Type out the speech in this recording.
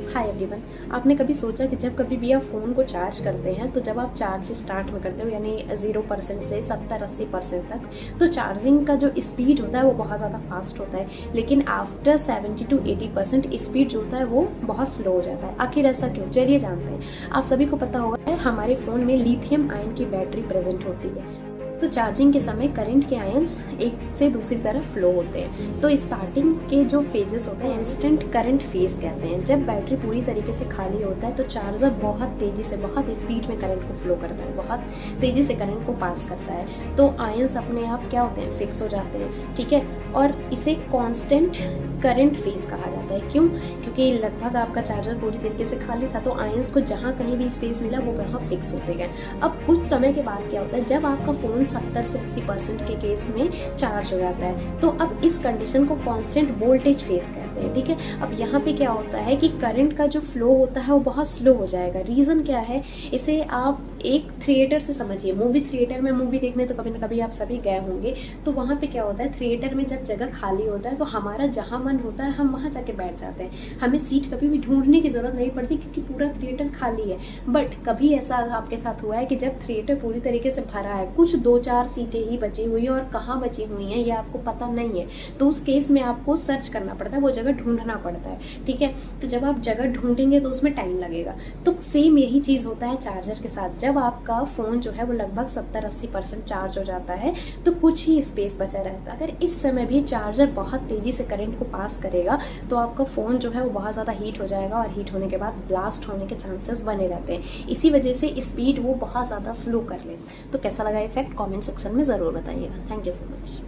Hi everyone. आपने कभी सोचा कि जब कभी भी आप फ़ोन को चार्ज करते हैं तो जब आप चार्ज स्टार्ट में करते हो यानी 0% से 70-80% तक, तो चार्जिंग का जो स्पीड होता है वो बहुत ज़्यादा फास्ट होता है, लेकिन आफ्टर 70-80% स्पीड जो होता है वो बहुत स्लो हो जाता है। आखिर ऐसा क्यों? चलिए जानते हैं। आप सभी को पता होगा हमारे फ़ोन में लिथियम आयन की बैटरी प्रेजेंट होती है। तो चार्जिंग के समय करंट के आयंस एक से दूसरी तरफ फ्लो होते हैं। तो स्टार्टिंग के जो फेजेस होते हैं इंस्टेंट करंट फेज कहते हैं। जब बैटरी पूरी तरीके से खाली होता है तो चार्जर बहुत तेज़ी से, बहुत स्पीड में करंट को फ्लो करता है, बहुत तेज़ी से करंट को पास करता है। तो आयंस अपने आप क्या होते हैं, फिक्स हो जाते हैं, ठीक है। और इसे कांस्टेंट करंट फेज कहा जाता है। क्यों? क्योंकि लगभग आपका चार्जर पूरी तरीके से खाली था तो आयंस को जहाँ कहीं भी स्पेस मिला वो वहाँ फिक्स होते गए। अब कुछ समय के बाद क्या होता है, जब आपका फ़ोन 70 से 80% के केस में चार्ज हो जाता है तो अब इस कंडीशन को कांस्टेंट वोल्टेज फेज कहते हैं, ठीक है। अब यहाँ पे क्या होता है कि करंट का जो फ्लो होता है वो बहुत स्लो हो जाएगा। रीज़न क्या है, इसे आप एक थिएटर से समझिए। मूवी थिएटर में मूवी देखने तो कभी ना कभी आप सभी गए होंगे। तो वहाँ पे क्या होता है, थिएटर में जब जगह खाली होता है तो हमारा जहाँ मन होता है हम वहाँ जाके बैठ जाते हैं। हमें सीट कभी भी ढूंढने की ज़रूरत नहीं पड़ती क्योंकि पूरा थिएटर खाली है। बट कभी ऐसा आपके साथ हुआ है कि जब थिएटर पूरी तरीके से भरा है, कुछ 2-4 सीटें ही बची हुई हैं और कहाँ बची हुई हैं ये आपको पता नहीं है, तो उस केस में आपको सर्च करना पड़ता है, वो जगह ढूंढना पड़ता है, ठीक है। तो जब आप जगह ढूंढेंगे तो उसमें टाइम लगेगा। तो सेम यही चीज़ होता है चार्जर के साथ। जब आपका फ़ोन जो है वो लगभग 70-80% चार्ज हो जाता है तो कुछ ही स्पेस बचा रहता है। अगर इस समय भी चार्जर बहुत तेज़ी से करंट को पास करेगा तो आपका फ़ोन जो है वो बहुत ज़्यादा हीट हो जाएगा और हीट होने के बाद ब्लास्ट होने के चांसेस बने रहते हैं। इसी वजह से स्पीड वो बहुत ज़्यादा स्लो कर ले। तो कैसा लगा इफेक्ट, कमेंट सेक्शन में ज़रूर बताइएगा। Thank you so much.